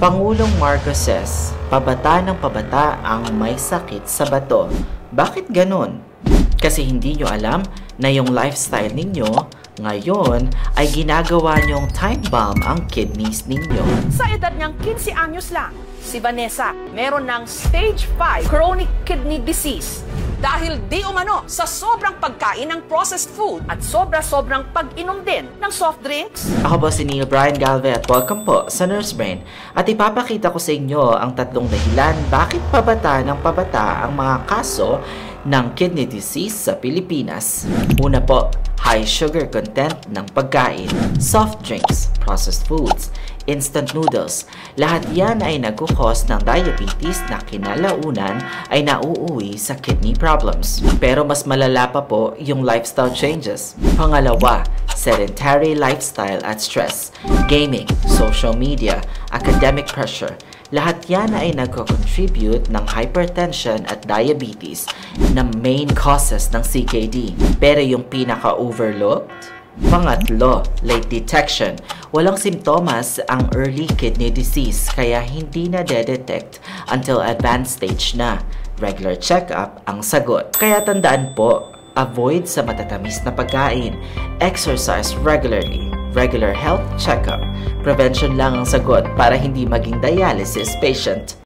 Pangulong Marcos says, pabata ng pabata ang may sakit sa bato. Bakit ganun? Kasi hindi nyo alam na yung lifestyle ninyo ngayon ay ginagawa nyong time bomb ang kidneys ninyo. Sa edad niyang 15 anyos lang, si Vanessa meron ng stage 5 chronic kidney disease dahil di umano sa sobrang pagkain ng processed food at sobra-sobrang pag-inom din ng soft drinks. Ako po si Neil Brian Galve at welcome po sa Nurse Brain. At ipapakita ko sa inyo ang tatlong dahilan bakit pabata ng pabata ang mga kaso ng kidney disease sa Pilipinas. Una po, high sugar content ng pagkain, soft drinks, processed foods, instant noodles. Lahat yan ay nagkukos ng diabetes na kinalaunan ay nauuwi sa kidney problems. Pero mas malala pa po yung lifestyle changes. Pangalawa, sedentary lifestyle at stress, gaming, social media, academic pressure. Lahat yan ay nagko-contribute ng hypertension at diabetes na main causes ng CKD. Pero yung pinaka-overlooked? Pangatlo, late detection. Walang simptomas ang early kidney disease kaya hindi na detect until advanced stage na. Regular check-up ang sagot. Kaya tandaan po, avoid sa matatamis na pagkain. Exercise regularly. Regular health check-up. Prevention lang ang sagot para hindi maging dialysis patient.